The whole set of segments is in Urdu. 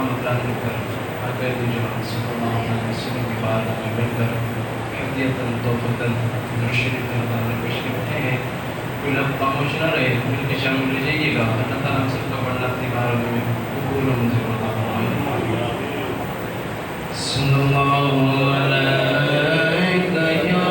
امامت لانے کر حضرت جناب صلی اللہ علیہ وسلم کی بات میں بڑھ کر حدیتاً توفتاً درشریف رمضان پیش کرتے ہیں. کوئی لب خاموش نہ رہے, مل کے شامل ہو جائیے گا. اللہ تعالیٰ ہم سب کا پڑھنا اپنی بارگاہ میں قبول و منظور عطا فرمائے. صلی اللہ علیہ یا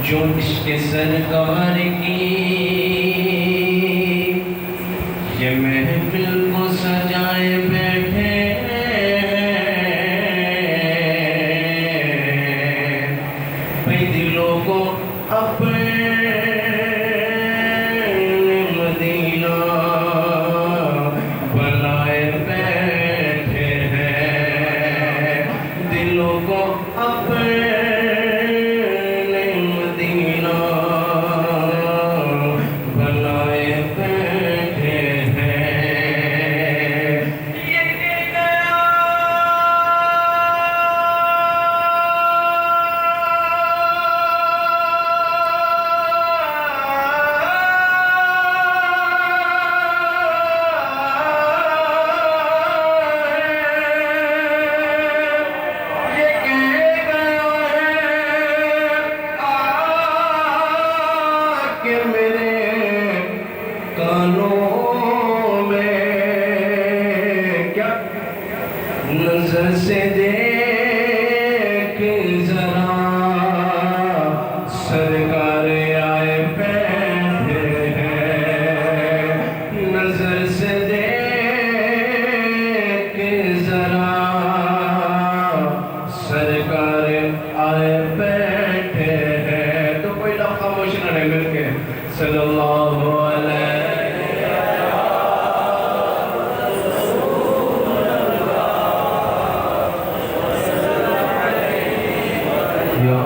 جو عشق سرکار کی یہ محفل کو سجائے بیٹھے بھئی دلوں کو اپنے مدینہ بنائے بیٹھے ہیں, دلوں کو اپنے نظر سے دیکھ ذرا سرکار آئے بیٹھے ہیں, نظر سے دیکھ ذرا سرکار آئے بیٹھے ہیں. تو کوئی لفظ خاموش نہ رہے, مل کے صلی اللہ علیہ یا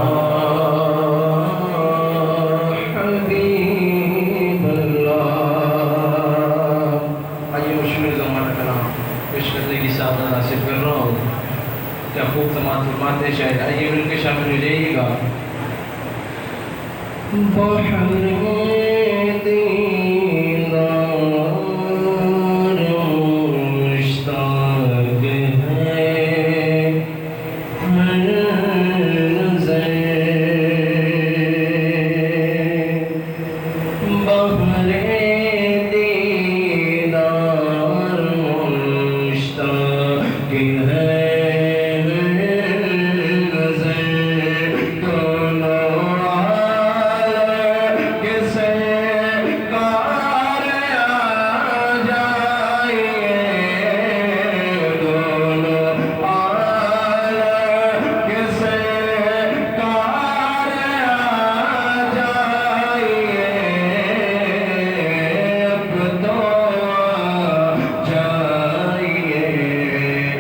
حبیب اللہ. آئیے مشمل زمانہ کلام پیش کرنے کی سعادت حاصل کر رہا ہوں. کیا خوب سماعت فرماتے ہیں شاید. آئیے مل کے شامل ہو جائیے گا. بحر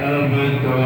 اب تو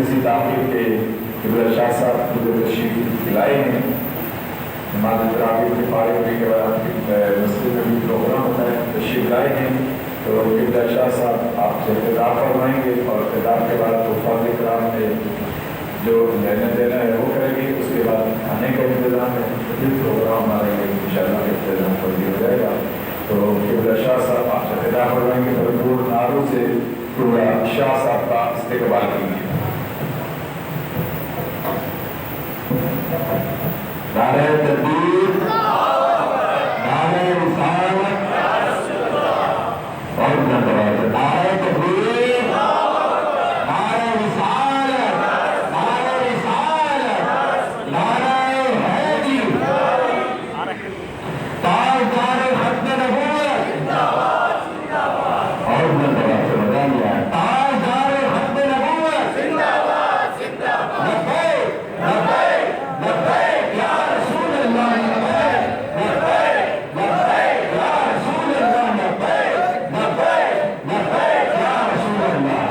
اسی تعقیب کے قبلہ شاہ صاحب مجھے تشریف لائے ہیں. نماز تراویح کے فارغ ہونے کے بعد مسجد میں بھی پروگرام ہوتا ہے, تشریف لائے ہیں. تو قبلہ شاہ صاحب آپ سے خطاب فرمائیں گے اور خطاب کے بعد طوفان کرام نے جو لینا دینا ہے وہ کریں گے. اس کے بعد کھانے کا انتظام ہے, پھر پروگرام ہمارے انشاءاللہ انتظام کر دیا جائے گا. تو قبلہ شاہ صاحب آپ سے خطاب فرمائیں گے, بھرپور نعروں سے پورا شاہ صاحب کا استقبال کیجیے. نعرہ تکبیر, نعرہ رسالت اور نعرہ تکبیر, نعرہ رسالت, نعرہ رسالت, نعرہ حیدری, تاجدار ختم نبوت اور تاجدار ختم نبوت لبیک لبیک لبیک یا رسول اللہ, لبیک لبیک یا رسول اللہ, لبیک لبیک لبیک یا رسول اللہ.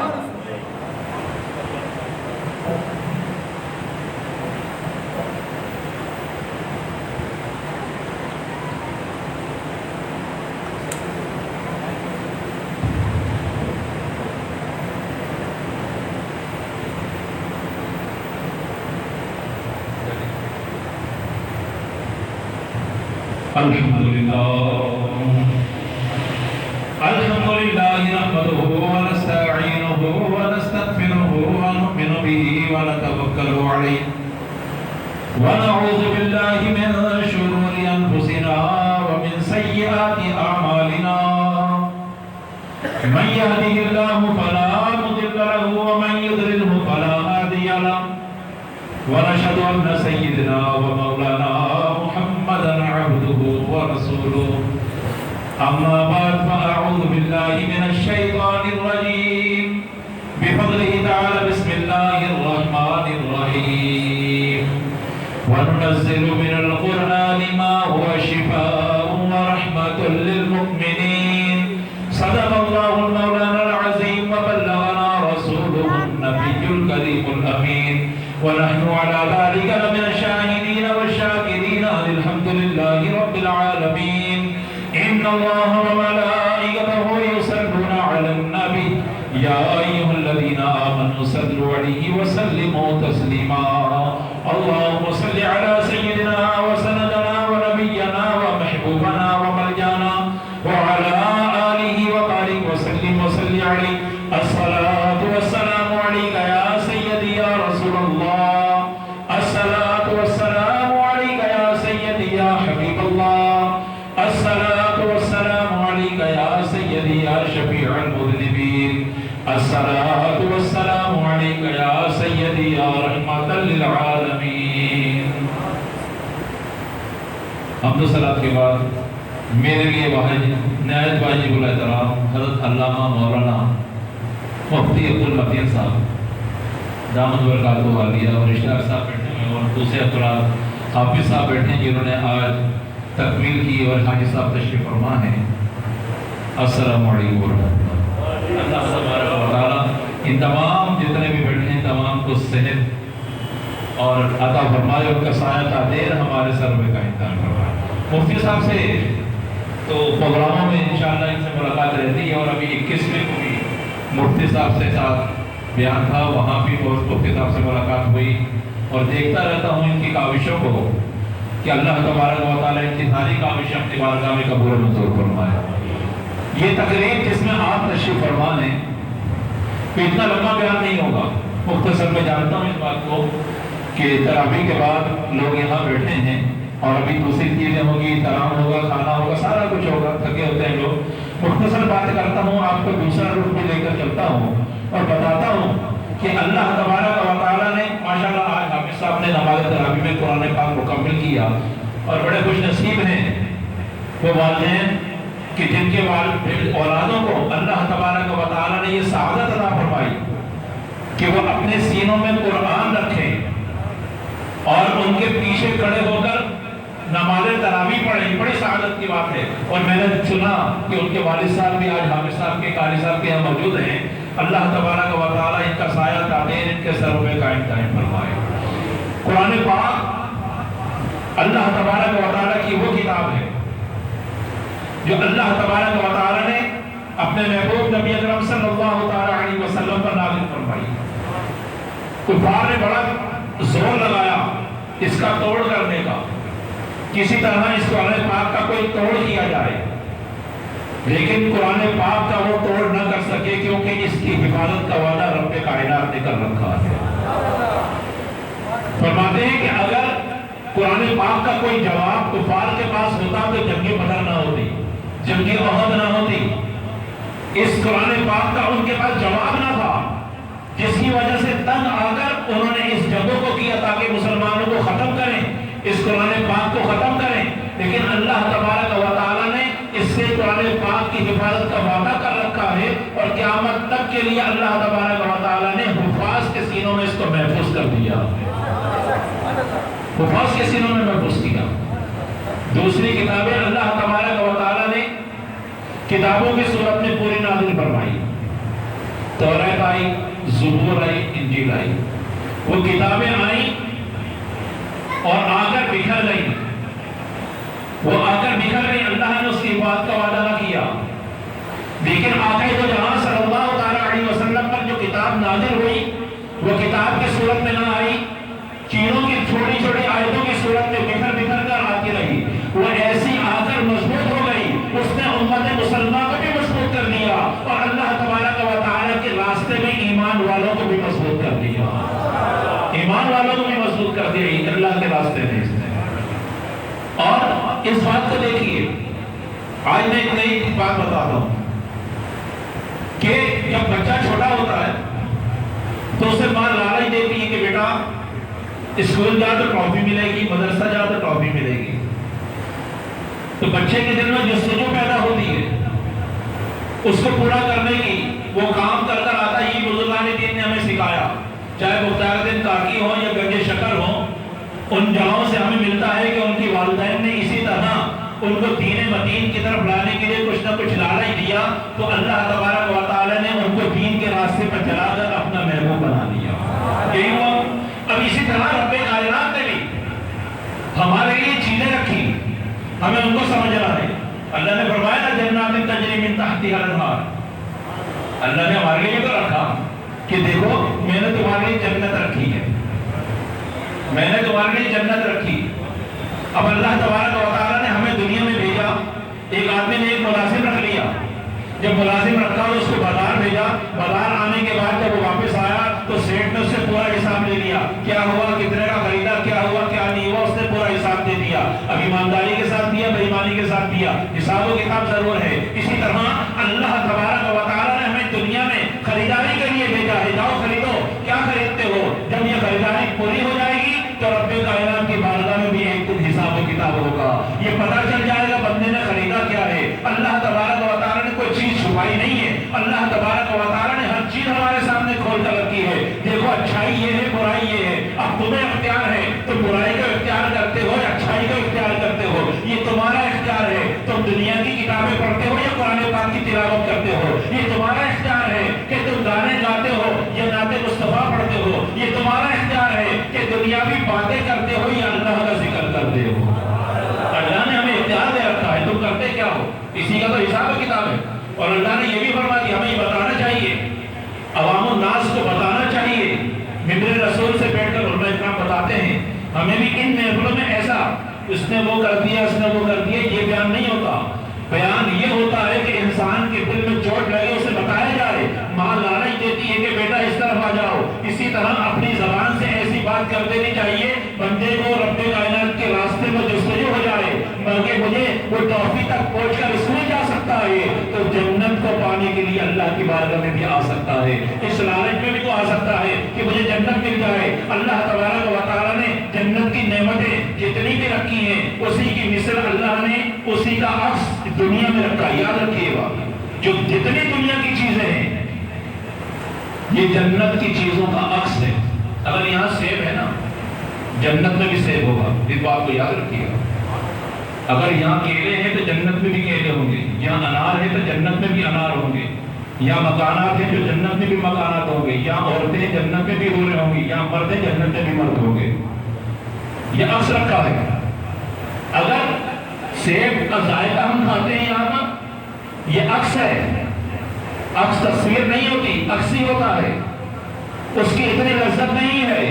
الحمدللہ نحمده ونستعینه ونستغفره ونؤمن به ونتوکل علیہ ونعوذ باللہ من شرور انفسنا ومن سیئات اعمالنا من يهده الله فلا مضل له ومن يضلل فلا هادي له ونشهد ان سيدنا ومولانا محمدا عبده ورسوله. اما بعد فاعوذ بالله من الشيطان الرجيم بفضله تعالى بسم الله الرحمن الرحيم وننزل من القرآن ما هو شفاء ورحمة للمؤمنين. صدق الله المولانا العظيم وبلغنا رسوله النبي الكريم الأمين ونحن على ذلك لمن الشاهدين والشاكرين الحمد لله رب العالمين. إن الله وملائكته يصلون على النبي يا أيها الذين آمنوا صلوا عليه وسلموا تسليما. اللهم صل على سيدنا وسندنا ونبينا ومحبوبنا وملجانا وعلى آله وبارك وسلم وصل عليه. الصلاة والسلام عليك يا سيدي يا رسول الله, الصلاة والسلام عليك يا سيدي يا حبيب الله, الصلاة والسلام عليك يا سيدي يا شفيع المذنبين, الصلاة والسلام عليك يا سيدي يا رحمة للعالمين. حمد و صلاة کے بعد میرے لیے واحد نہایت واجب الاحترام حضرت علامہ مولانا مفتی عبدالمتین صاحب دامت برکاتہ عالیہ اور اشتیاق صاحب بیٹھے ہیں اور دوسرے افراد حافظ صاحب بیٹھے ہیں جنہوں نے آج تکمیل کی اور حاجی صاحب تشریف فرما ہے. السلام علیکم ورحمۃ اللہ. اللہ تبارک و تعالی ان تمام جتنے بھی بیٹھے ہیں تمام کو صحت اور عطا فرمائے, اور کا سایہ کا دیر ہمارے سر میں کا امتحان فرمائے. مفتی صاحب سے تو پروگراموں میں انشاءاللہ ان سے ملاقات رہتی ہے, اور ابھی 21ویں کو بھی مفتی صاحب سے ساتھ بیان تھا, وہاں بھی مفتی صاحب سے ملاقات ہوئی, اور دیکھتا رہتا ہوں ان کی کاوشوں کو کہ اللہ تبارک و تعالیٰ ان کی ساری کاوشیں اپنی بارگاہ میں قبول و منظور فرمائے. یہ تقریب جس میں آپ تشریف فرما لیں کہ اتنا لمبا بیان نہیں ہوگا, مختصر میں جانتا ہوں اس بات کو کہ تراویح کے بعد لوگ یہاں بیٹھے ہیں اور ابھی دوسری چیزیں ہوگی, ترام ہوگا, کھانا ہوگا, سارا کچھ ہوگا, تھکے ہوتے ہیں لوگ. مختصر بات کرتا ہوں, آپ کو دوسرا رخ بھی لے کر چلتا ہوں اور بتاتا ہوں کہ اللہ تبارک و تعالیٰ نے ماشاءاللہ آج حافظ صاحب نے نماز تراویح میں قرآن پاک مکمل کیا, اور بڑے خوش نصیب ہیں وہ والدین کہ جن کے اولادوں کو اللہ تبارک و تعالیٰ نے یہ سعادت عطا فرمائی کہ وہ اپنے سینوں میں قرآن رکھیں اور ان کے پیچھے کھڑے ہو کر نماز تراویح پڑھیں. بڑی سعادت کی بات ہے. اور میں نے سنا کہ ان کے والد صاحب بھی آج حافظ صاحب کے قاری صاحب کے یہاں موجود ہیں. اللہ تبارک و تعالیٰ ان کا سایہ تعمیر ان کے سروں پہ قائم دائم فرمائے۔ قرآن پاک اللہ تبارک و تعالیٰ کی وہ کتاب ہے جو اللہ تبارک و تعالیٰ نے اپنے محبوب نبی اکرم صلی اللہ تعالیٰ علیہ وسلم پر نازل فرمائی۔ کفار نے بڑا زور لگایا اس کا توڑ کرنے کا، کسی طرح اس قرآن پاک کا کوئی توڑ کیا جائے، لیکن قرآن پاک کا وہ توڑ نہ کر سکے کیونکہ اس کی حفاظت کا وعدہ رب کائنات نے کر رکھا ہے۔ فرماتے ہیں کہ اگر قرآن پاک کا کوئی جواب کفار کے پاس ہوتا تو جنگ بدر نہ ہوتی، جنگ احد نہ ہوتی۔ اس قرآن پاک کا ان کے پاس جواب نہ تھا، جس کی وجہ سے تنگ آ کر انہوں نے اس جنگوں کو کیا تاکہ مسلمانوں کو ختم کریں، اس قرآن پاک کو ختم کریں۔ لیکن اللہ تبارک و تعالیٰ نے اس سے قرآن پاک کی حفاظت کا وعدہ کر رکھا ہے، اور قیامت تک کے لیے اللہ تبارک و تعالیٰ نے حفاظ کے سینوں میں اس کو محفوظ کر دیا، حفاظ کے سینوں میں محفوظ کیا۔ دوسری کتابیں اللہ تبارک و تعالیٰ نے کتابوں کی صورت میں پوری نازل فرمائی، توریت آئی، زبور آئی، انجیل آئی۔ وہ کتابیں آئیں اور آ کر بکھر گئیں، وہ آ کر بکھر گئیں، اللہ نے اس کی بات کا وعدہ نہ کیا۔ لیکن آقا دو جہاں صلی اللہ تعالیٰ علیہ وسلم پر جو کتاب نازل ہوئی وہ کتاب کی صورت میں نہ آئی، چیزوں کی چھوٹی چھوٹی آیتوں کی صورت میں بکھر بکھر کر آتی رہی۔ وہ ایسی آ کر مضبوط ہو گئی، اس نے امت مسلمہ کو بھی مضبوط کر دیا، اور اللہ تبارک و تعالیٰ کے راستے میں ایمان والوں کو بھی مضبوط کر دیا، ایمان والوں کو بھی مضبوط کر دیا اللہ کے راستے میں اس نے۔ اور اس بات کو دیکھیے، آج میں ایک نئی بات بتاتا ہوں کہ جب بچہ چھوٹا ہوتا ہے تو اسے ماں لالچ دیتی ہے کہ بیٹا اسکول جا تو ٹرافی ملے گی، مدرسہ جا تو ٹرافی ملے گی۔ تو بچے کے دل میں جستجو پیدا ہوتی ہے اس کو پورا کرنے کی، وہ کام کر کر آتا ہے۔ یہ بزرگان دین نے ہمیں سکھایا، چاہے مختار الدین کاکی ہو یا گنج شکر ہو، ان جگہوں سے ہمیں ملتا ہے کہ ان کی والدین نے اسی طرح ان کو دین متین کی طرف لانے کے لیے کچھ نہ کچھ لالچ دیا، تو اللہ تبارک و تعالیٰ نے ان کو دین کے راستے پر چلا کر اپنا محبوب بنا دیا۔ یہی ہوا۔ اب اسی طرح رب کائنات نے بھی ہمارے لیے چیزیں رکھی، ہمیں ان کو سمجھنا ہے۔ اللہ نے فرمایا نا جنات تجری من تحتها الانہار، اللہ نے ہمارے لیے تو رکھا کہ دیکھو میں نے تمہارے لیے جنت رکھی ہے، میں نے تمہارے لیے جنت رکھی۔ اب اللہ تبارک و تعالیٰ نے ہمیں دنیا میں بھیجا، ایک آدمی نے ایک ملازم رکھ لیا، جب ملازم رکھا تو اس کو بازار بھیجا، بازار آنے کے بعد جب وہ واپس آیا تو سیٹ نے اس سے پورا حساب لے لیا، کیا ہوا، کتنے کا خریدا، کیا ہوا کیا نہیں ہوا، اس نے پورا حساب دے دیا۔ اب ایمانداری کے ساتھ دیا، بے ایمانی کے ساتھ دیا، حساب و کتاب ضرور ہے۔ اسی طرح اللہ تبارک و تعالیٰ نے ہمیں دنیا میں خریداری کے لیے بھیجا ہے، جاؤ خریدو، کیا خریدتے ہو؟ جب یہ خریداری پوری ہو جائے گی تو رب کائنات کی بارگاہ میں بھی ایک دن حساب و کتاب ہوگا، یہ پتہ چل جائے گا بندے نے خریدا کیا ہے۔ اللہ تبارک و تعالیٰ نے کوئی چیز چھپائی نہیں ہے، اللہ تبارک و تعالیٰ نے ہر چیز ہمارے سامنے کھول کر رکھی ہے۔ دیکھو اچھائی یہ ہے، برائی یہ ہے، اب تمہیں اختیار ہے، تم برائی کا اختیار کرتے ہو یا اچھائی کا اختیار کرتے ہو، یہ تمہارا اختیار ہے۔ تم دنیا کی کتابیں پڑھتے ہو یا قرآن پاک کی تلاوت کرتے ہو، یہ تمہارا اختیار ہے کہ تم گانے گاتے ہو یا نعت مصطفیٰ پڑھتے ہو، یہ تمہارا اختیار ہے کہ دنیاوی باتیں کرتے ہو یا اللہ کا ذکر کرتے ہو۔ اللہ نے ہمیں اختیار دے رکھا ہے، تم کرتے کیا ہو، اسی کا تو حساب و کتاب ہے۔ اور اللہ نے یہ بھی فرما دیا ہمیں یہ بتانا چاہیے، عوام الناس کو بتانا چاہیے۔ ممبر رسول سے بیٹھ کر علماء اکرام بتاتے ہیں، ہمیں بھی ان محفلوں میں ایسا اس نے وہ کر دیا، اس نے وہ کر دیا، یہ بیان نہیں ہوتا۔ بیان یہ ہوتا ہے کہ انسان کے دل میں چوٹ لگے اسے بتایا جائے۔ ماں لالچ دیتی ہے کہ بیٹا اس طرف آ جاؤ، اسی طرح اپنی زبان سے ایسی بات کر دینی چاہیے بندے کو رب کائنات کے راستے میں جستجو ہو جائے، بلکہ مجھے وہ ٹافی تک پہنچ کر اسکول جا سکتا ہے تو جنت کو پانے کے لیے اللہ کی بارگاہ میں بھی آ سکتا ہے، اس لالچ میں بھی تو آ سکتا ہے کہ مجھے جنت مل جائے۔ اللہ تبارک و تعالیٰ نے جنت کی نعمتیں جتنی بھی رکھی ہیں اسی کی مثل اللہ نے اسی کا عکس دنیا میں رکھا۔ یاد رکھیے گا جو جتنی دنیا کی چیزیں ہیں یہ جنت کی چیزوں کا عکس ہے۔ اگر یہاں سیب ہے نا جنت میں بھی سیب ہوگا، اس بات کو یاد رکھیے گا۔ اگر یہاں کیلے ہیں تو جنت میں بھی کیلے ہوں گے، یہاں انار ہے تو جنت میں بھی انار ہوں گے۔ یا مکانات ہیں جو جنت میں بھی مکانات ہوں گے، یا عورتیں جنت میں بھی ہو رہے ہوں گی، یا مرد جنت میں بھی مرد ہوں گے. یہ عکس رکھا ہے. اگر سیب کا ذائقہ ہم کھاتے ہیں یہاں پر، یہ عکس ہے. عکس تصویر نہیں ہوتی، عکس ہی ہوتا ہے. اس کی اتنی لذت نہیں ہے،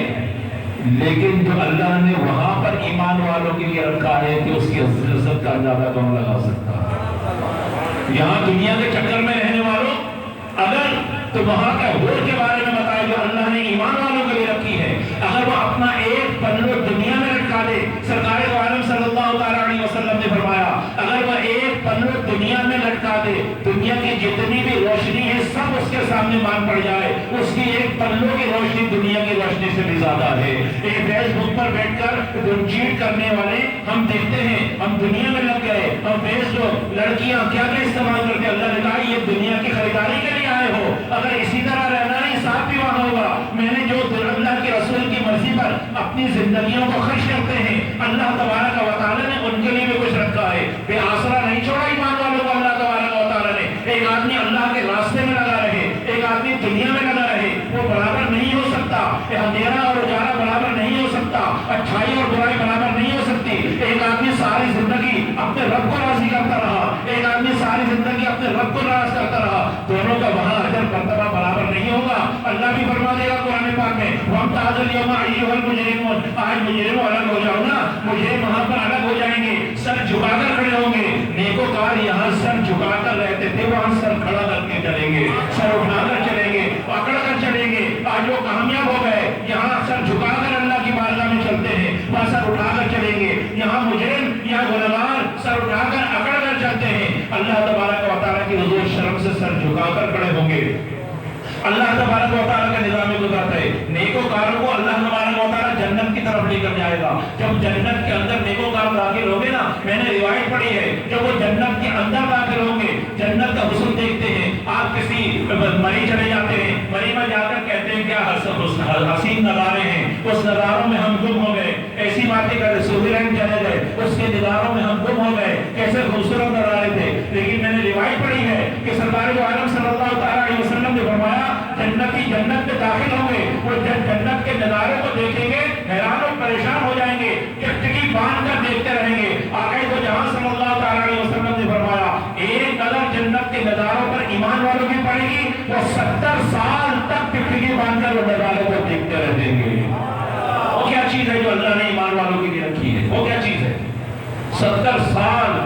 لیکن جو اللہ نے وہاں پر ایمان والوں کے لیے رکھا ہے کہ اس کی لذت کا اندازہ کون لگا سکتا ہے. یہاں دنیا کے چکر میں رہنے والوں، اگر تو وہاں کا حور کے بارے میں بتایا جو اللہ نے ایمان والوں کے لیے رکھی ہے، اگر وہ اپنا ایک پلو دنیا میں لٹکا دے، سرکار دو عالم صلی اللہ تعالیٰ علیہ وسلم نے فرمایا اگر وہ ایک پلو دنیا میں لٹکا دے، دنیا کی جتنی بھی روشنی ہے سب اس کے سامنے مان پڑ جائے، اس کی ایک پلو کی روشنی دنیا کی روشنی سے بھی زیادہ ہے. ایک فیس بک پر بیٹھ کر چیٹ کرنے والے ہم دیکھتے ہیں، ہم دنیا میں لگ گئے. ہم فیس جو لڑکیاں کیا کیا استعمال کرتے ہیں، اللہ نے کہا یہ دنیا کی خریداری کے لیے آئے ہو، اگر اسی طرح رہنا ہے حساب بھی وہاں ہوگا. میں نے جو اللہ کے رسول کی مرضی پر اپنی زندگیوں کو خرچ کرتے ہیں، اللہ تبارک و تعالیٰ نے ان کے لیے بھی کچھ رکھا ہے. بے آسرا نہیں چھوڑا ایمان والوں کو اللہ تبارک و تعالیٰ نے. ایک آدمی اللہ کے راستے میں لگا رہے، ایک آدمی دنیا میں لگا رہے، وہ برابر نہیں ہو سکتا. اندھیرا اور اجالا برابر نہیں ہو سکتا، اچھائی اور برائی برابر نہیں ہو سکتی. ایک آدمی ساری زندگی اپنے رب کو راضی کرتا رہا، ایک آدمی ساری زندگی اپنے رب کو ناراض کرتا رہا، دونوں کا وہاں اجر مرتبہ برابر نہیں ہوگا. اللہ بھی فرما دے گا قرآن پاک میں وَامْتَازُوا الْيَوْمَ أَيُّهَا الْمُجْرِمُونَ، آج مجرموں الگ ہو جاؤ نا، مجھے وہاں پر الگ ہو جائیں گے، سر جھکا کر کھڑے ہوں گے. نیکوکار یہاں سر جھکا کر رہتے تھے، وہاں سر کھڑا کر کے چلیں گے، سر اٹھا کر چلیں گے، پکڑ کر چلیں گے. آج وہ کامیاب ہو گئے، یہاں سر جھکا کر اللہ کی بارگاہ میں چلتے ہیں، وہاں سر اٹھا کر چلیں گے. یہاں مجرم یا گنہگار سر اٹھا کر اکڑ کر چلتے ہیں، اللہ تبارک و تعالیٰ کی حضور شرم سے سر جھکا کر کھڑے ہوں گے. اللہ تبارک و تعالیٰ کا نظام گزارتا ہے. نیکوکاروں کو اللہ تبارک و تعالیٰ جنت کی طرف لے کر جائے گا. جب جنت کے اندر نیکوکار داخل ہوں گے نا، میں نے روایت پڑھی ہے، جب وہ جنت کے اندر داخل ہوں گے، جنت کا حسن دیکھتے ہیں. آپ کسی مری چلے جاتے ہیں، مری میں جا کر کہتے ہیں کیا حسین نظارے ہیں، اس نظاروں میں ہم گم ہو گئے. ایسی باتیں کر سوئٹزرلینڈ چلے گئے، اس کے نظاروں میں ہم گم ہو گئے، کیسے خوبصورت نظارے تھے. لیکن میں نے روایت پڑھی ہے کہ سرکار دو عالم صلی اللہ تعالیٰ علیہ وسلم نے فرمایا جنتی جنت میں داخل ہوں گے، وہ جنت کے نظارے کو دیکھیں گے، حیران اور پریشان ہو جائیں گے، ٹکٹکی باندھ کر دیکھتے رہیں گے. آقا دو جہاں صلی اللہ تعالیٰ علیہ وسلم نے فرمایا ایک نظر جنت کے نظاروں پر ایمان والوں کی پڑے گی، وہ 70 سال تک ٹکٹکی باندھ کر وہ نظاروں کو دیکھتے رہیں گے. وہ کیا چیز ہے جو اللہ نے ایمان والوں کے لیے رکھی ہے؟ وہ کیا چیز ہے؟ 70 سال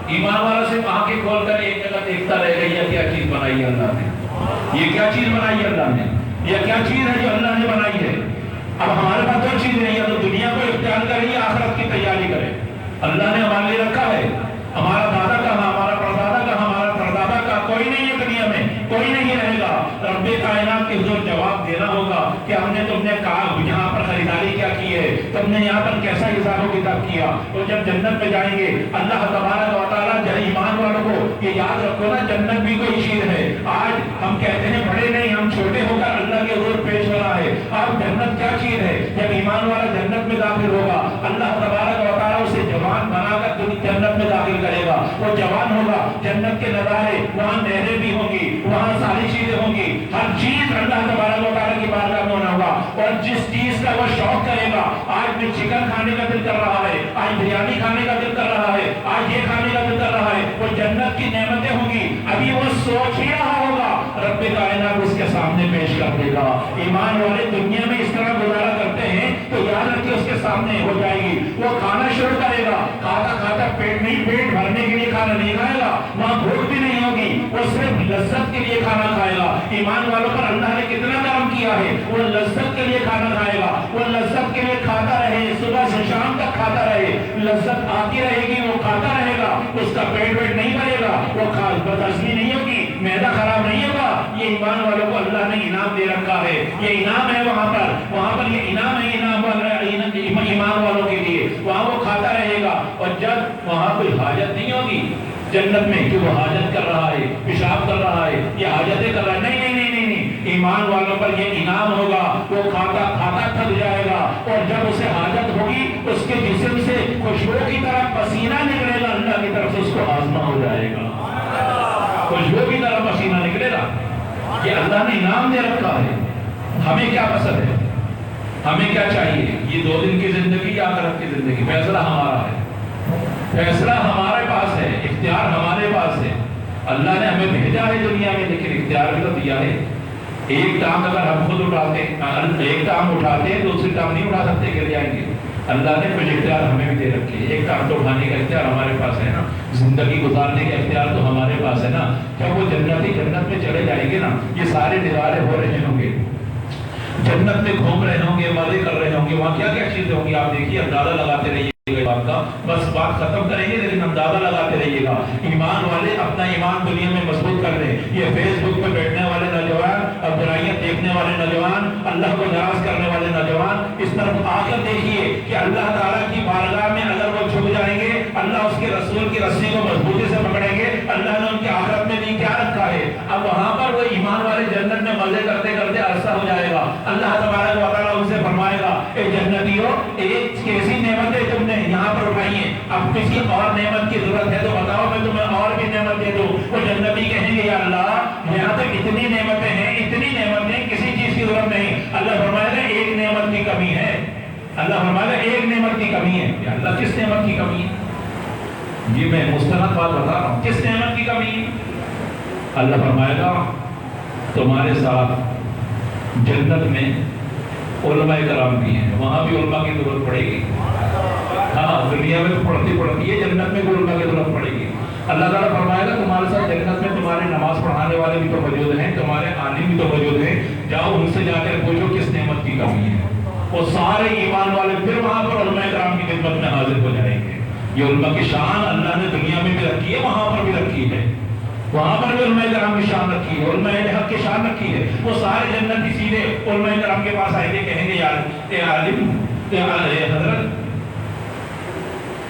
ایمان والا سے آنکھیں کھول کر ایک جگہ دیکھتا رہے گا. یہ کیا چیز بنائی ہے اللہ نے؟ یہ کیا چیز بنائی ہے اللہ نے؟ یہ کیا چیز ہے جو اللہ نے بنائی ہے؟ اب ہمارے پاس دو چیزیں ہیں، یا تو دنیا کو اختیار کرے یا آخرت کی تیاری کرے. اللہ نے ہمارے لیے رکھا ہے. ہمارا دادا کہاں، ہمارا پردادا کہاں، ہمارا پردادا کہاں، کوئی نہیں ہے دنیا میں، کوئی نہیں رہے گا. رب کائنات کے حضور جواب دینا ہوگا کہ ہم نے تم نے کہا یہاں پر خریداری کیا کی ہے، تم نے یہاں پر کیسا حساب و کتاب کیا. تو جب جنت میں جائیں گے اللہ تبارک و تعالیٰ ایمان والوں کو یہ یاد رکھو نا، جنت بھی کوئی چیز ہے. آج ہم کہتے ہیں بڑے نہیں، ہم چھوٹے ہو کر اللہ کے حضور پیش ہو رہا ہے. اب جنت کیا چیز ہے؟ جب ایمان والا جنت میں داخل ہوگا اللہ تبارک و تعالیٰ اسے جوان بنا کر جنت میں داخل کرے گا. وہ جوان ہوگا، جنت کے نظارے، وہاں نہریں بھی ہوں گی، وہاں ساری چیزیں ہوں گی، ہر چیز اللہ تبارک و تعالیٰ کی بارگاہ میں ہونا ہوگا. اور جس چیز کا وہ شوق کرے گا، آج میں چکن کھانے کا دل کر رہا ہے، آج بریانی کھانے کا دل کر رہا ہے، آج یہ کھانے کا دل کر رہا ہے، وہ جنت کی نعمتیں ہوں گی. ابھی وہ سوچ ہی رہا ہوگا، رب کائنات اس کے سامنے پیش کر دے گا. ایمان والے دنیا میں اس طرح گزارا کرتے ہیں تو یاد رکھیں اس کے سامنے ہو جائے گی. وہ کھانا شروع کرے گا، کھاتا کھاتا پیٹ بھرنے کے لیے کھانا نہیں کھائے گا، وہاں بھوک بھی نہیں ہوگی، وہ صرف لذت کے لیے کھانا کھائے گا. ایمان والوں پر اللہ نے کتنا کرم کیا ہے، وہ لذت کے لیے کھانا کھائے گا، وہ لذت کے لیے کھاتا رہے، صبح سے شام تک کھاتا رہے، لذت آتی رہے گی، وہ کھاتا رہے گا، اس کا پیٹ نہیں بھرے گا، وہ بدہضمی نہیں ہوگی، معدہ خراب نہیں ہوگا. یہ ایمان والوں کو اللہ نے انعام دے رکھا ہے. یہ انعام ہے وہاں پر یہ انعام ہے ایمان والوں کے لیے. وہاں وہ کھاتا رہے گا. اور جب وہاں کوئی حاجت نہیں ہوگی جنت میں کہ وہ حاجت کر رہا ہے، پیشاب کر رہا ہے، یہ حاجتیں کر رہا ہے، نہیں. ایمان والوں پر یہ انعام ہوگا، وہ کھاتا تھک جائے گا. اور جب اسے حاجت ہوگی اس کے جسم سے خوشبو کی طرح پسینہ نکلے گا، اللہ کی طرف سے اس کو ہاضمہ ہو جائے گا. خوشبو کی طرح پسینہ نکلے گا. یہ اللہ نے انعام دے رکھا ہے. ہمیں کیا پسند ہے, ہمیں کیا چاہیے؟ یہ 2 دن کی زندگی یا آخرت کی زندگی؟ فیصلہ ہمارا ہے, فیصلہ ہمارے پاس ہے, اختیار ہمارے پاس ہے. اللہ نے ہمیں بھیجا ہے دنیا میں, لیکن اختیار بھی تو دیا ہے. ایک ٹانگ اگر ہم خود اٹھاتے, ایک ٹانگ اٹھاتے ہیں, دوسری ٹانگ نہیں اٹھا سکتے, گر جائیں گے. اللہ نے کچھ اختیار ہمیں بھی دے رکھے. ایک ٹانگ تو اٹھانے کا اختیار ہمارے پاس ہے نا, زندگی گزارنے کا اختیار تو ہمارے پاس ہے نا. جب وہ جنت میں چلے جائیں گے نا, یہ سارے نظارے ہو رہے ہوں گے, جنت میں گھوم رہے ہوں گے, مزے کر رہے ہوں گے. وہاں کیا کیا چیزیں ہوں گی آپ دیکھیے, اندازہ لگاتے رہیے بات کا. بس بات ختم کریں گے لیکن اندازہ لگاتے رہیے گا. ایمان والے اپنا ایمان دنیا میں مضبوط کر لیں. یہ فیس بک پہ بیٹھنے والے نوجوان, اور برائیاں دیکھنے والے نوجوان, اللہ کو ناراض کرنے والے نوجوان, اس طرف آ کر دیکھیے کہ اللہ تعالیٰ کی بارگاہ میں اگر وہ جھک جائیں گے, اللہ اس کے رسول کی رسی کو مضبوطی سے پکڑیں گے. اللہ نے ان کی آخرت میں نہیں کیا رکھا ہے, اب وہاں پر وہ ایمان والے جنت میں مزے کرتے کرتے عرصہ ہو جائے گا. اللہ تبارک و تعالیٰ ان سے فرمائے گا, اے جنتیوں, ایک کیسی نعمتیں تم نے یہاں پر اٹھائی ہیں, اب کسی اور نعمت کی ضرورت ہے تو بتاؤ, میں تمہیں اور بھی نعمت دے دوں. وہ جنتی کہیں گے, یا اللہ یہاں تک اتنی نعمتیں ہیں, اتنی نعمتیں, کسی چیز کی ضرورت نہیں. اللہ فرمائے گا ایک نعمت کی کمی ہے. اللہ فرمائے گا ایک نعمت کی کمی ہے. یا اللہ کس نعمت کی کمی ہے؟ یہ میں مستند بات بتا رہا ہوں, کس نعمت کی کمی ہے؟ اللہ فرمائے گا تمہارے ساتھ جنت میں علماء کرام بھی ہیں, وہاں بھی علماء کی ضرورت پڑے گی. ہاں, دنیا میں پڑتی ہے, جنت میں بھی علماء کی ضرورت پڑے گی. اللہ تعالیٰ فرمائے گا تمہارے ساتھ جنت میں تمہارے نماز پڑھانے والے بھی تو موجود ہیں, تمہارے عالم بھی تو موجود ہیں. جاؤ ان سے جا کر پوچھو کس نعمت کی کمی ہے. وہ سارے ایمان والے پھر وہاں پر علماء کرام کی خدمت میں حاضر ہو جائیں گے. یہ علماء کی شان اللہ نے دنیا میں بھی رکھی ہے, وہاں پر بھی رکھی ہے. وہاں پر بھی علماء کرام کی شان رکھی ہے, علماء حق کی شان رکھی ہے. وہ سارے جنتی سیدھے علماء کرام کے پاس آئیں گے, کہیں گے یار اے عالم, اے حضرت,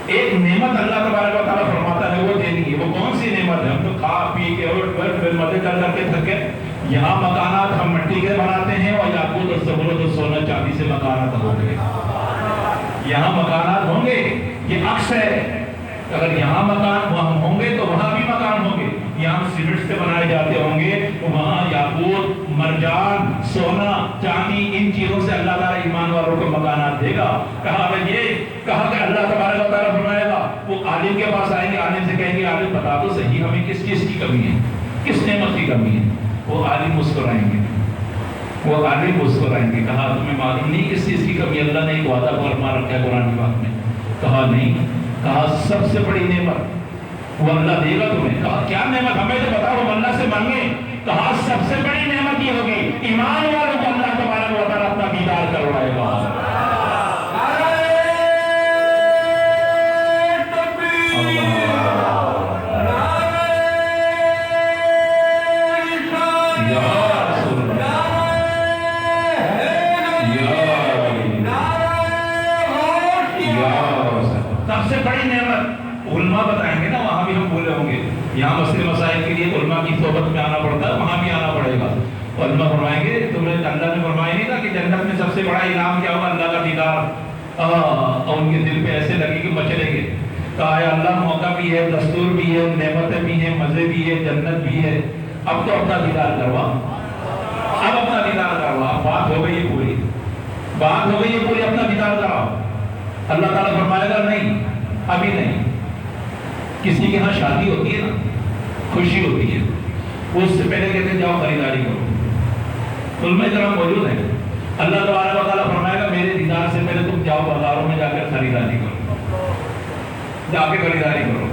ایک نعمت اللہ تبارک و تعالیٰ فرماتا ہے وہ دینی ہے. وہ کون سی نعمت ہے؟ ہم تو کھا پی کے اور پھر مزے کر کر کے تھک گئے. یہاں مکانات ہم مٹی کے بناتے ہیں, اور یاقوت اور زمرد اور سونا چاندی سے مکانات ہوں گے. یہاں مکانات ہوں گے, یہ عکس ہے. اگر یہاں مکان وہاں ہوں گے تو وہاں بھی مکان ہوں گے. یہاں سیمنٹ سے بنائے جاتے ہوں گے, وہاں یاقوت, مرجان, سونا, چاندی, ان چیزوں سے اللہ تعالیٰ ایمان والوں کو مکانات دے گا. کہا کہ اللہ تبارک و تعالیٰ فرمائے گا, وہ عالم کے پاس آئیں گے, عالم سے کہیں گے عالم بتا تو صحیح ہمیں کس چیز کی کمی ہے, کس نعمت کی کمی ہے. وہ عالم مسکرائیں گے, وہ عالم مسکرائیں گے. کہا تمہیں معلوم نہیں کس چیز کی کمی؟ اللہ نے ایک وعدہ فرما رکھا ہے قرآن کی بات میں. کہا نہیں. کہا سب سے بڑی نعمت وہ اللہ دے گا تمہیں. کہا کیا نعمت؟ ہمیں تو بتاؤ, ہم اللہ سے مانگیں. کہا سب سے بڑی نعمت یہ ہوگی, ایمان والوں کو اللہ تبارک و تعالیٰ اپنا دیدار کروائے گا. سب سے بڑی نعمت علماء بتائیں گے نا, وہاں بھی ہم بولے ہوں گے. یہاں مسئلے مسائل کے لیے علماء کی صحبت میں آنا پڑتا ہے, وہاں بھی آنا پڑے گا. علماء فرمائیں گے تمہیں اللہ نے فرمایا نہیں تھا کہ جنت میں سب سے بڑا انعام کیا ہوگا؟ اللہ کا دیدار. اور ان کے دل پہ ایسے لگے کہ مچلیں گے. کہا ہے اللہ موقع بھی ہے, دستور بھی ہے, نعمتیں بھی ہیں, مزے بھی ہے, جنت بھی ہے, اب تو اپنا دیدار کروا, اب اپنا دیدار کروا. بات ہو گئی ہے پوری, بات ہو گئی ہے پوری, اپنا دیدار کراؤ. اللہ تعالیٰ فرمائے گا نہیں, ابھی نہیں. کسی کے ہاں شادی ہوتی ہے نا, خوشی ہوتی ہے, اس سے پہلے کہتے ہیں جاؤ خریداری کرو. علماء کرام موجود ہیں. اللہ تبارک و تعالیٰ فرمائے گا میرے دیدار سے پہلے تم جاؤ بازاروں میں جا کر خریداری کرو, جا کے خریداری کرو.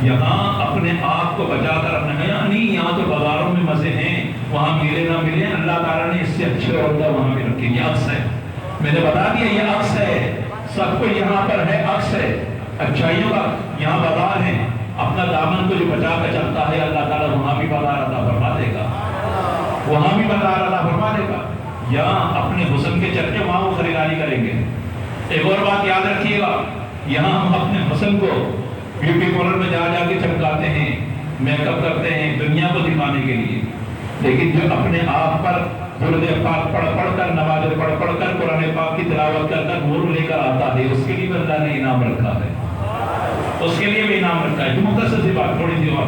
یہاں اپنے آپ کو بچا کر رکھنا ہے. نہیں, یہاں تو بازاروں میں مزے ہیں, وہاں ملے نہ ملے, اللہ تعالیٰ نے اس سے اچھے عہدہ وہاں بھی رکھے. یہ عکس ہے, میں نے بتا دیا یہ عکس ہے. سب کو یہاں پر ہے, عکس ہے اچھائیوں کا. یہاں بازار ہے, اپنا دامن کو جو بچا کر چلتا ہے اللہ تعالیٰ وہاں بھی بازار عطا فرما دے گا, وہاں بھی بازار عطا فرما دے گا. یہاں اپنے حسن کے چرچے وہاں وہ خریداری کریں گے. ایک اور بات یاد رکھیے گا, یہاں ہم اپنے حسن کو بیوٹی پارلر میں جا جا کے چمکاتے ہیں, میک اپ کرتے ہیں دنیا کو دکھانے کے لیے. لیکن جو اپنے آپ پر درود پاک پڑھ پڑھ کر, نماز پڑھ پڑھ کر, قرآن پاک کی تلاوت کر کر نور لے کر آتا ہے, اس کے لیے اللہ نے انعام رکھا ہے, اس کے لیے بھی انعام رکھا ہے. جو مختصر سی بات تھوڑی سی اور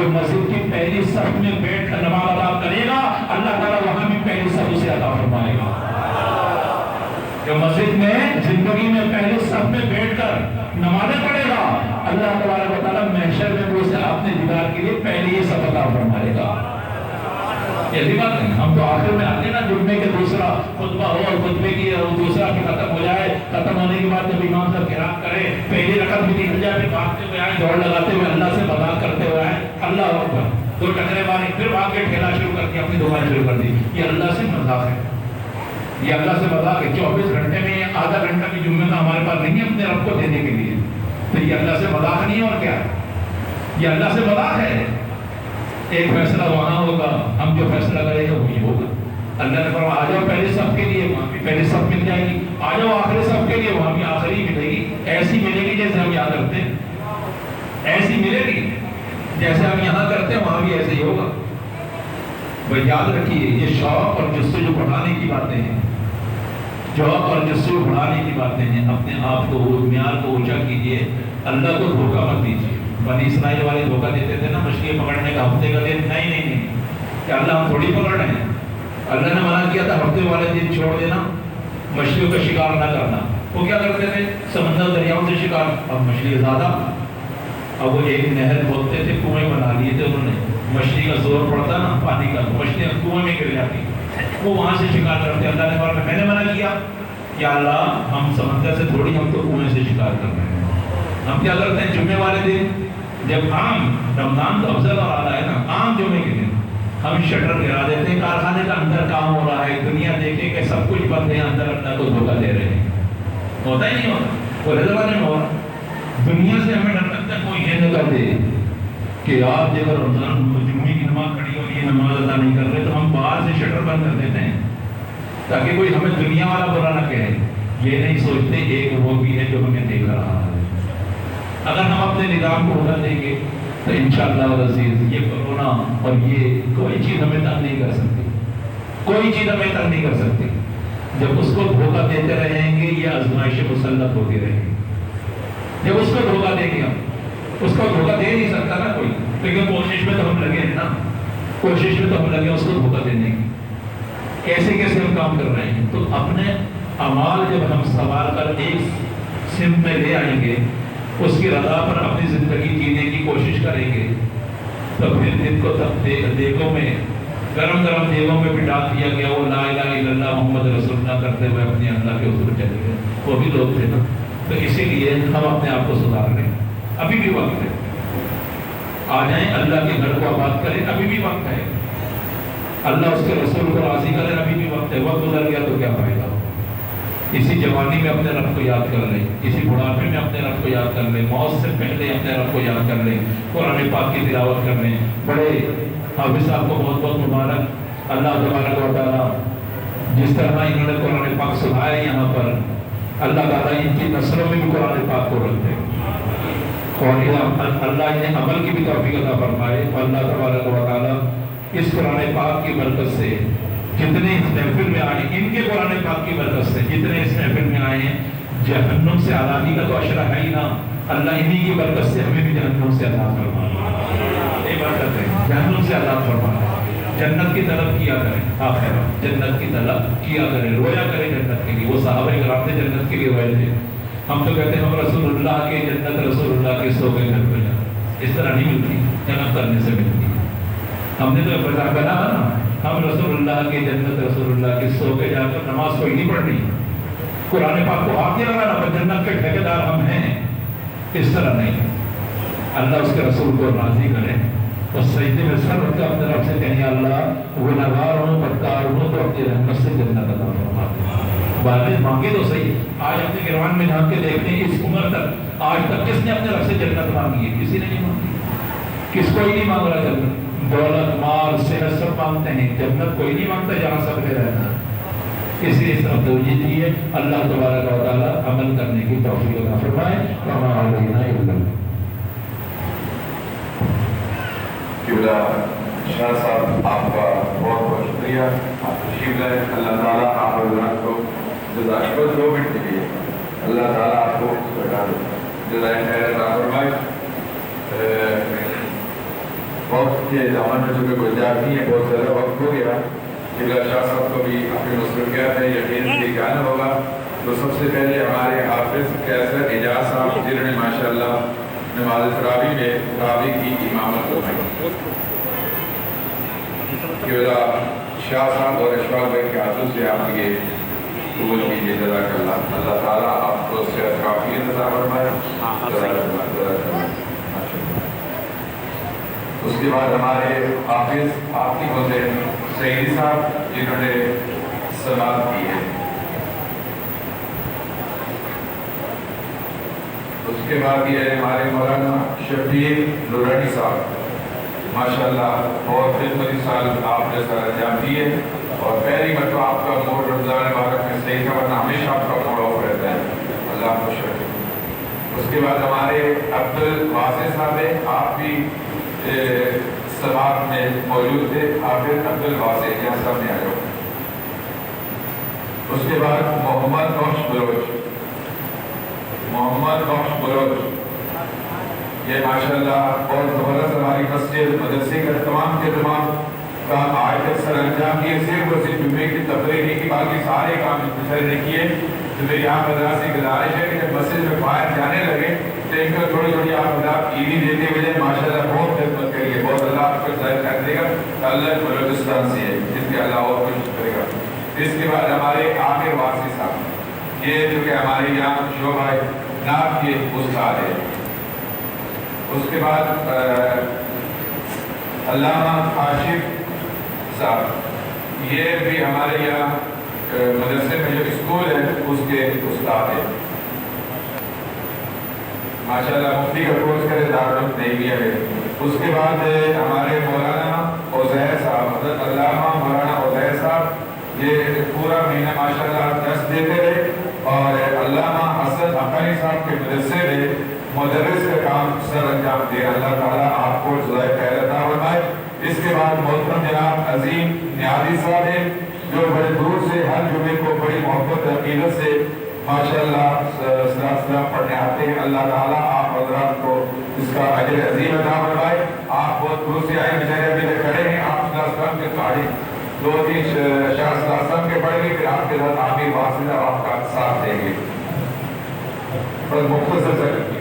جو مسجد کی پہلی صف میں بیٹھ کر نماز ادا کرے گا اللہ تعالیٰ وہاں بھی پہلی صف اسے عطا فرمائے گا. جو مسجد میں زندگی میں پہلی صف میں بیٹھ کر نمازیں پڑھے گا اللہ تبارک و تعالیٰ محشر میں وہ اسے اپنے دیدار کے لیے پہلی ہی صف عطا فرمائے گا. ایسی بات نہیں. ہم تو آخر میں آتے نا جمعے کے دوسرا خطبہ ہو اور خطبے کی دوسرا بھی ختم ہو جائے, ختم ہونے کے بعد جب امام صاحب قرات کرے پہلی رکعت بھی نکل جائے, پھر بھاگتے ہوئے آئے, دوڑ لگاتے ہوئے اللہ سے مذاق کرتے ہوئے آئے, اللہ اکبر, دو ٹکرے ماری, پھر بھاگ کے ٹھیلا شروع کر کے اپنی دعائیں شروع کر دی. یہ اللہ سے مذاق ہے, یہ اللہ سے مذاق ہے. 24 گھنٹے میں آدھا گھنٹہ بھی جمعے کا ہمارے پاس نہیں ہے اپنے رب کو دینے کے لیے, تو یہ اللہ سے مذاق نہیں ہے اور کیا ہے, یہ اللہ سے مذاق ہے. ایک فیصلہ وہاں ہوگا, ہم جو فیصلہ کریں گے وہی ہوگا. اللہ نے فرمایا آ جاؤ پہلے صف کے لیے, وہاں بھی پہلے صف مل جائے گی, آ جاؤ آخری صف کے لیے, وہاں بھی آخری ملے گی. ایسی ملے گی جیسے ہم یہاں کرتے ہیں, ایسی ملے گی جیسے ہم یہاں کرتے ہیں, وہاں بھی ایسے ہی ہوگا. بھائی یاد رکھیے یہ شوق اور جستجو بڑھانے کی باتیں ہیں, شوق اور جستجو بڑھانے کی باتیں ہیں. اپنے آپ کو معیار کو اونچا کیجیے, اللہ کو دھوکہ مت دیجیے. بنی اسرائیل والے دھوکہ دیتے تھے نا مچھلی پکڑنے کا ہفتے کا دن, نہیں کہ اللہ ہم تھوڑی پکڑ رہے ہیں. اللہ نے منع کیا تھا ہفتے والے دن چھوڑ دینا, مچھلیوں کا شکار نہ کرنا. وہ کیا کرتے تھے سمندر دریاؤں سے شکار, اب مچھلی زیادہ, اب وہ ایک نہر کھودتے تھے, کنویں بنا لیے تھے انہوں نے, مچھلی کا زور پڑتا نا پانی کا, مچھلیاں کنویں میں گر جاتی, وہ وہاں سے شکار کرتے. اللہ نے فرمایا میں نے منع کیا, یا اللہ ہم سمندر سے تھوڑی, ہم تو کنویں سے شکار کر رہے ہیں. ہم کیا کرتے ہیں جمعے والے دن, جب عام رمضان تو افضل اور اعلیٰ ہے نا, عام جمعے کے دن ہم شٹر گرا دیتے ہیں, کارخانے کا اندر کام ہو رہا ہے, دنیا دیکھے کہ سب کچھ بند ہے, اندر اللہ کو دھوکہ دے رہے ہیں. ہوتا ہی نہیں ہوتا, وہ زمانے میں ہو رہا. دنیا سے ہمیں ڈر لگتا ہے کوئی یہ نہ کر دے کہ آپ جب رمضان جمعے کی نماز کھڑی ہو رہی ہے, نماز ادا نہیں کر رہے, تو ہم باہر سے شٹر بند کر دیتے ہیں تاکہ کوئی ہمیں دنیا والا برا نہ کہے. یہ نہیں سوچتے ایک وہ بھی ہے جو ہمیں دیکھ رہا ہے. اگر ہم اپنے نظام کو اڑا دیں گے تو انشاءاللہ العزیز یہ کورونا اور یہ کوئی چیز ہمیں تنگ نہیں کر سکتی, کوئی چیز ہمیں تنگ نہیں کر سکتی. جب اس کو دھوکہ دیتے رہیں گے یہ آزمائش مسلط ہوتی رہے گی. جب اس کو دھوکہ دیں گے, ہم اس کو دھوکہ دے نہیں سکتا نا کوئی, لیکن کوشش میں تو ہم لگے ہیں نا, کوشش میں تو ہم لگے اس کو دھوکہ دینے کی. کیسے کیسے ہم کام کر رہے ہیں, تو اپنے اعمال جب ہم سوار کر ایک سمت میں لے آئیں گے, اس کی رضا پر اپنی زندگی جینے کی کوشش کریں گے, تو پھر دن کو تب دیگوں میں, گرم گرم دیگوں میں بھی ڈال دیا گیا, وہ لا الہ الا اللہ محمد رسول اللہ کرتے ہوئے اپنے اللہ کے حضور چلے گئے. وہ بھی لوگ تھے نا, تو اسی لیے ہم اپنے آپ کو سدھار لیں. ابھی بھی وقت ہے, آ جائیں اللہ کے گھر کو آباد کریں, ابھی بھی وقت ہے. اللہ اس کے رسول کو راضی کریں, ابھی بھی وقت ہے. وقت گزر گیا تو کیا فائدہ. اسی جوانی میں اپنے رب کو یاد کر لیں, اسی بڑھاپے میں اپنے رب کو یاد کر لیں, موت سے پہلے اپنے رب کو یاد کر لیں, قرآن پاک کی تلاوت کر لیں. بڑے حافظ صاحب کو بہت بہت مبارک. اللہ تبارک و تعالیٰ جس طرح انہوں نے قرآن پاک سنایا یہاں پر, اللہ تعالیٰ ان کی نسلوں میں بھی قرآن پاک کو رکھتے, اور اللہ انہیں عمل کی بھی توفیق عطا فرمائے. اللہ تبارک و تعالیٰ اس قرآن پاک کی برکت سے جتنے اس محفل میں آئے, ان کے قرآن پاک کی برکت سے جتنے اس محفل میں آئے ہیں, جہنم سے آزادی کا تو اشرا ہے ہی نا, اللہ انہی کی برکت سے ہمیں بھی جہنم سے آزاد فرمائے. یہ برکت ہے, جہنم سے آزاد فرمائے. جنت کی طلب کیا کریں, آخر جنت کی طلب کیا کریں, رویا کریں جنت کے لیے. وہ صحابہ کرام تھے جنت کے لیے روئے تھے. ہم تو کہتے ہیں ہم رسول اللہ کے جنت, رسول اللہ کے سو کے گھر پہ جانا, اس طرح نہیں ملتی, جنت کرنے سے ملتی. ہم نے تو بنا نا, ہم رسول اللہ کے جنت, رسول اللہ کے سو کے جا کر نماز کوئی نہیں پڑھنی, قرآن پاک کو ہاتھ نہیں لگانا, پر جنت کے ٹھیکیدار ہم ہیں. اس طرح نہیں. اللہ اس کے رسول کو راضی کرے اور سجدے میں سر رکھ کے اپنے رب سے کہیں اللہ گنہگار ہوں, بدکار ہوں, تو اپنی رحمت سے جنت عطا فرما. باتیں مانگے تو صحیح. آج اپنے گروان میں جھانک کے دیکھتے ہیں اس عمر تک آج تک کس نے اپنے رب سے جنت مانگی ہے؟ کسی نے نہیں مانگی. کس کو ہی نہیں مانگ رہا جنت. دولت, مال, صحت سب مانگتے ہیں, جنت کوئی نہیں مانگتا جہاں سب میں رہنا. اس لیے اس طرح توجہ دیے. اللہ تبارک و تعالیٰ عمل کرنے کی توفیق عطا فرمائے. وما علینا الا البلاغ. قبلہ شاہ صاحب آپ کا بہت بہت شکریہ. آپ تشریف لائے. اللہ تعالیٰ آپ حضرات کو جزائے 2 منٹ کے لیے اللہ تعالیٰ آپ کو جزائے خیر عطا فرمائے. وقت کے دامن میں چونکہ گزار نہیں ہے، بہت زیادہ وقت ہو گیا. قبلہ شاہ صاحب کو بھی اپنی مصروفیات ہے، یقین سے گانا ہوگا. تو سب سے پہلے ہمارے حافظ کیسر اعجاز صاحب جنہوں نے ماشاءاللہ نماز تراویح میں تراویح کی امامت فرمائی. قبلہ شاہ صاحب اور اشفاق بھائی کے ہاتھوں سے آپ یہ قبول کیجیے. جزاک اللہ. اللہ تعالیٰ آپ کو صحت کافی عطا فرمائے. اس کے بعد ہمارے حافظ آپ کی حسین سعیدی صاحب جنہوں نے سماعت کی ہے. اس کے بعد یہ ہمارے مولانا شبیر نورانی صاحب ماشاءاللہ بہت خدمتی سال آپ نے سر انجام دیے اور پہلی مرتبہ آپ کا موڈ رمضان مبارک میں صحیح تھا، ورنہ ہمیشہ آپ کا موڈ آف رہتا ہے. اللہ کو شکر. اس کے بعد ہمارے عبدالواضح صاحب ہیں، آپ بھی سماعت میں موجود تھے. حافظ عبدالواضح یہاں سامنے آ جاؤ. اس کے بعد محمد بخش بلوچ یہ ماشاءاللہ بہت زبردست ہماری مسجد مدرسے کا تمام کے تمام کام آج تک سر انجام کیے. صرف اور صرف جمعے کی تقریر نہیں کی، باقی سارے کام سر نے کیے. تو میری آپ حضرات سے گزارش ہے کہ جب مسجد میں باہر جانے لگے تو ان کو تھوڑی تھوڑی آپ حضرات عیدی دیتے ہوئے ماشاءاللہ بہت خدمت کریے. بہت اللہ آپ کو ظاہر کر دے گا. اللہ بلوچستان سے ہے، اس کے اللہ اور کچھ کرے گا. اس کے بعد ہمارے عامر واسی صاحب یہ جو کہ ہمارے یہاں شعبہ نعت کے استاد ہے. اس کے بعد علامہ عاشق صاحب یہ بھی ہمارے یہاں مدرسے میں جو اسکول ہے اس کے استاد ہیں. ماشاءاللہ مفتی کا کورس کرے دارالعلوم نعیمیہ میں. اس کے بعد ہمارے مولانا عزیر صاحب حضرت علامہ مولانا عزیر صاحب یہ پورا مہینہ ماشاءاللہ درس دیتے رہے اور علامہ حسن حقانی صاحب کے مدرسے میں مدرس کا کام سر انجام دے. اللہ تعالیٰ آپ کو جزائے خیر عطا فرمائے. اس کے بعد محترم جناب عظیم نیازی صاحب ہیں جو بڑے دور سے ہر جمعے کو بڑی محبت عقیدت سے ماشاءاللہ سلام پڑھنے آتے ہیں. اللہ تعالیٰ آپ حضرات کو اس کا اجر عظیم عطا فرمائے. آپ بہت دور سے آئے، بیچارے ابھی تک کھڑے ہیں. آپ سلام کے کاڑے دو تین شاہ سلام کے پڑھ گئے، پھر آپ کے ساتھ عامر واسی صاحب آپ کا ساتھ دیں گے. بس مختصر سے کرتی ہوں.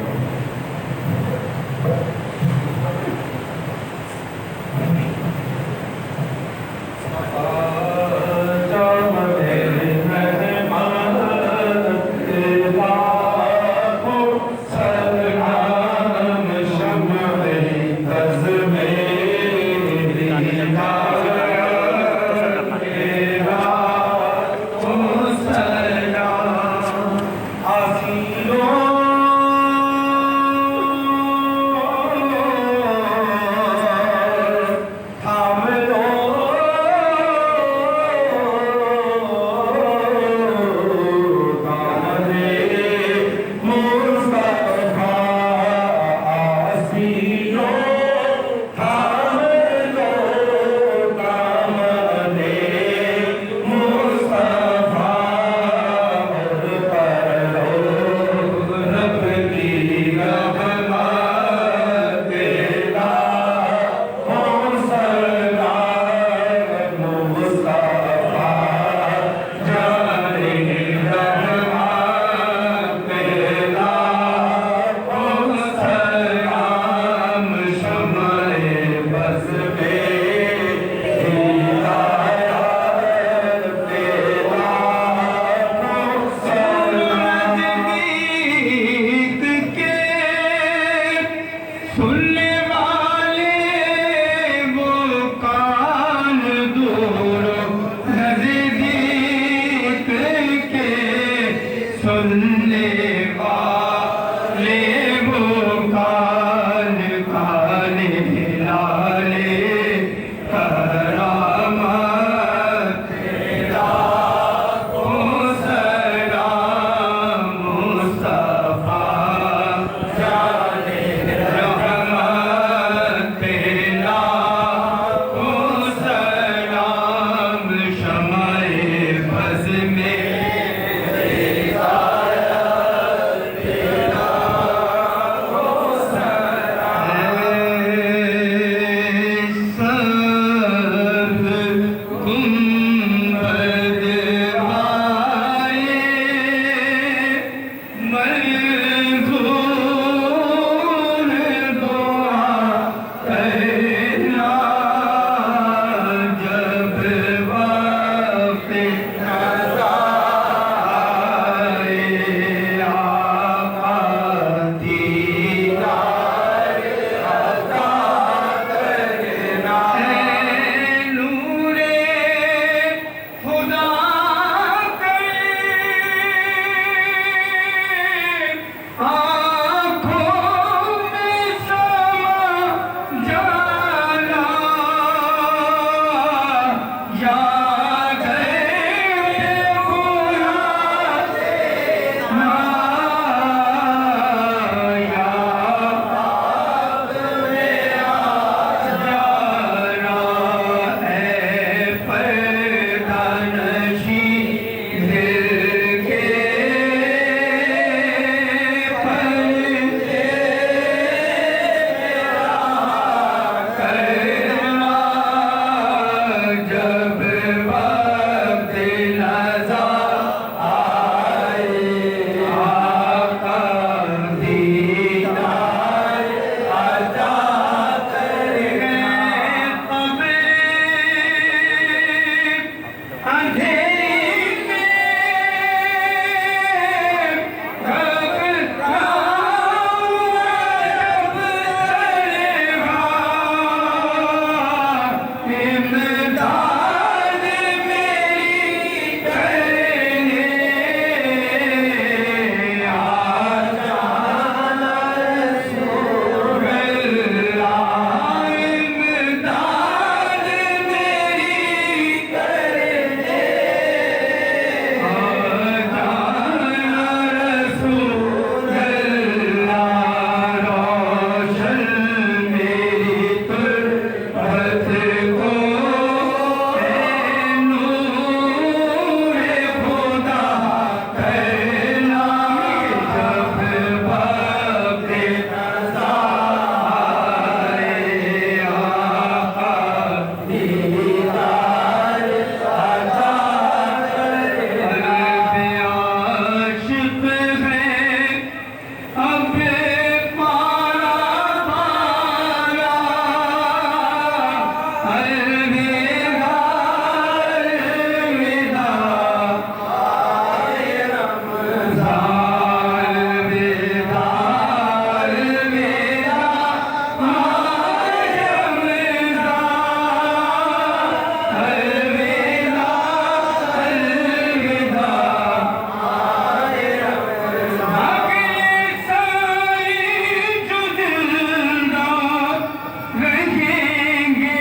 رہیں گے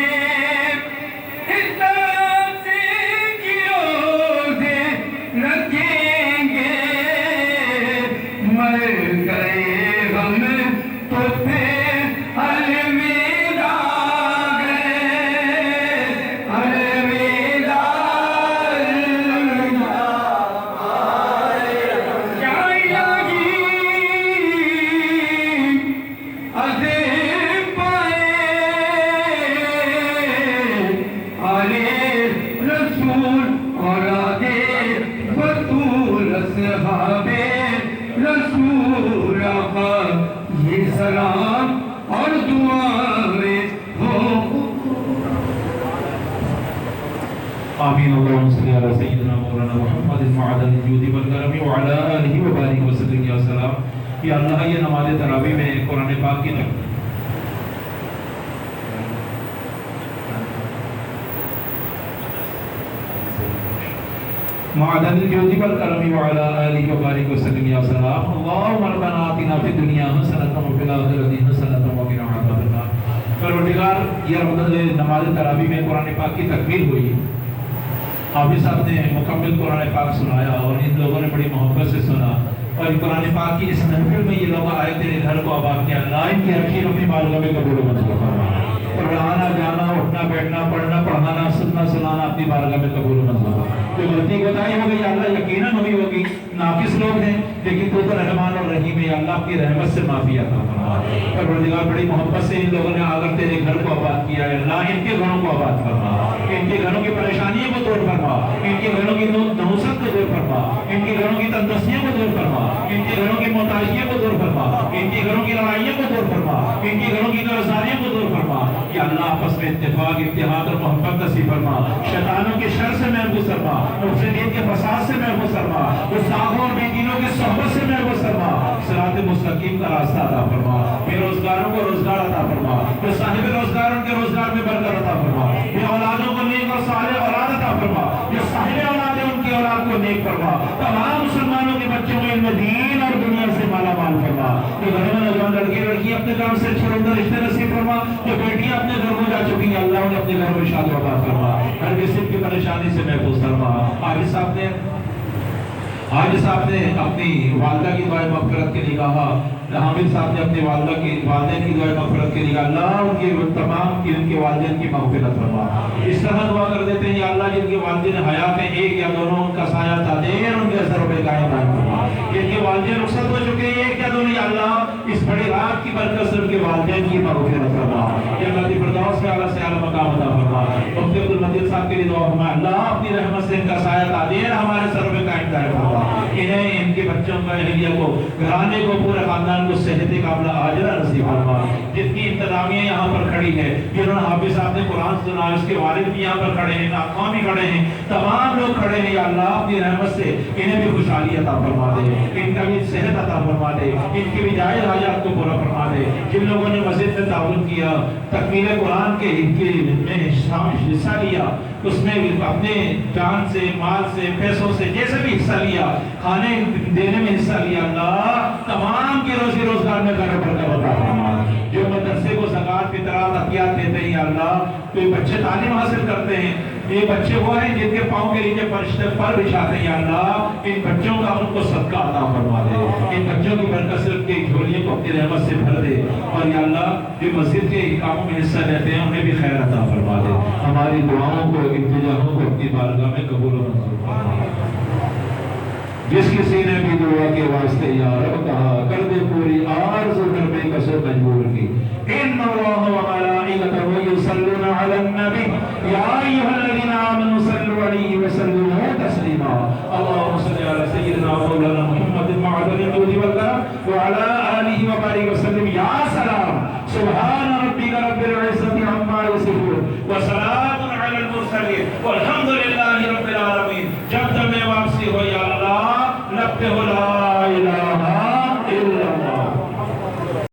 عزت کی روزے رکھیں گے مر گئے ہم تو پھر الوداع گئے الوداع کیا الہی عظیم پائے آلِ رسول اور آگے بطول اصحاب رسول آقا یہ سلام اور دعائیں ہو آمین اللہم صلی علی سیدنا مولانا محمد معدن الجود والکرم وعلی آلہ وبارک وسلم یا سلام یا اللہ یہ نماز تراویح میں قرآن پاک کی تک معدن الجود والکرم وعلی آلہ وبارک وسلم یا سلام اللہم ربنا آتنا فی الدنیا حسنۃ وفی الآخرۃ حسنۃ وقنا عذاب النار پروردگار یہ نماز تراویح میں قرآن پاک کی تکمیل ہوئی حافظ صاحب نے مکمل قرآن پاک سنایا اور ان لوگوں نے بڑی محبت سے سنا اور قرآن پاک کی اس محفل میں یہ لوگ آئے تیرے گھر کو آباد کیا اللہ ان کی ہر چیز اپنی بارگاہ میں قبول و منظور فرما اور آنا جانا اٹھنا بیٹھنا پڑھنا پڑھانا سننا سنانا اپنی بارگاہ میں قبول و منظور فرما جو غلطی کوتاہی ہو گئی اللہ یقیناً ہوئی ہوگی ناقص لوگ ہیں لیکن تو رحمان اور رحیم ہے اللہ اپنی رحمت سے معافی عطا فرما پروردگار بڑی محبت سے ان لوگوں نے آ کر تیرے گھر کو آباد کیا ہے اللہ ان کے گھروں کو آباد فرما ان کے گھروں کی پریشانیوں کو دور فرما ان کے گھروں کی نحوست کو دور فرما ان کے گھروں کی تندرستیوں کو دور فرما ان کے گھروں کی محتاجیوں کو دور فرما ان کے گھروں کی لڑائیوں کو دور فرما ان کے گھروں کی قرضداریوں کو دور فرما یا اللہ آپس میں اتفاق اتحاد اور محبت نصیب فرما شیطانوں کے شر سے محفوظ فرما مفسدین کے فساد سے محفوظ فرما گستاخوں اور بے دینوں کی صحبت سے محفوظ فرما صراط مستقیم کا راستہ عطا فرما بے روزگاروں کو روزگار عطا فرما جو صاحب روزگار ان کے روزگار میں برکت عطا فرما بے اولادوں کو نیک اور صالح اولاد عطا فرما جو صاحب اولاد ہے ان کی اولاد کو نیک فرما تمام مسلمانوں کے بچوں کو علم دین اور دنیا سے مالا مال فرما جو گھر میں نوجوان لڑکے لڑکی اپنے کام سے چھوڑ رشتے نصیب فرما جو بیٹیاں اپنے گھر کو جا چکی ہیں اللہ انہیں اپنے گھر میں شاد وفات فرما ہر قسم کی پریشانی سے محفوظ فرما حاجی صاحب نے اپنی والدہ کی دعائیں مغفرت کے لیے کہا حامد صاحب نے اپنی والدہ کی والدین کی دعائیں مغفرت کے لیے کہا اللہ ان کے تمام کی ان کے والدین کی مغفرت فرما اس طرح دعا کر دیتے ہیں یا اللہ جن کے والدین حیات ہیں ایک یا دونوں ان کا سایہ تعدیر ان کے اثر پہ قائم فرما جن کے والدین رخصت ہو چکے ہیں ایک یا دونوں یا اللہ اس بڑی رات کی برکت سے ان کے والدین کی مغفرت فرما یا اللہ کی فردوس میں اعلیٰ سے اعلیٰ مقام عطا فرما مفتی عبدالمجید صاحب کے لیے دعا فرما اللہ اپنی رحمت سے ان کا سایہ تعدیر ہمارے سر پہ قائم فرما انہیں ان کے بچوں کا اہلیہ کو گھرانے کو پورے خاندان کو صحت کاملہ عاجلہ نصیب فرما جن کی انتظامیہ یہاں پر کھڑی ہے جنہوں نے حافظ صاحب نے قرآن سنا اس کے والد بھی یہاں پر کھڑے ہیں ناقوام بھی کھڑے ہیں تمام لوگ کھڑے ہیں یا اللہ اپنی رحمت سے انہیں بھی خوشحالی عطا فرما دے ان کا بھی صحت عطا فرما دے ان کی بھی جائز حاجات کو پورا فرما دے جن لوگوں نے مسجد میں تعاون کیا تکمیل قرآن کے میں حصہ لیا اس میں اپنے جان سے مال سے پیسوں سے جیسے بھی حصہ لیا کھانے دینے میں حصہ لیا اللہ تمام کے روزی روزگار میں گھر پر عطا فرما جو مدرسے کو زکات فطرات عطیات دیتے ہیں یا اللہ کوئی بچے تعلیم حاصل کرتے ہیں یہ بچے وہ ہیں جن کے پاؤں کے نیچے فرشتے پر بچھاتے ہیں یا اللہ ان بچوں کا ان کو صدقہ عطا فرما دے ان بچوں کی برکت سے ان کی جھولیوں کو اپنی رحمت سے بھر دے اور یا اللہ جو مسجد کے کاموں میں حصہ لیتے ہیں انہیں بھی خیر عطا فرما دے ہماری دعاؤں کو التجاؤں کو اپنی بارگاہ میں قبول و منظور فرما جس کسی نے بھی دعا کے واسطے یا رب کہا کر دے پوری عرض کر بے کسر مجبور کی ان اللہ و ملائکتہ یصلون علی النبی یا ایھا الذین آمنوا صلوا علیہ وسلموا تسلیما اللهم صل علی سیدنا مولانا محمد معدن الجود والکرم وعلی آلہ وبارک وسلم یا سلام سبحان ربک رب العزة عما یصفون وسلام علی المرسلین والحمد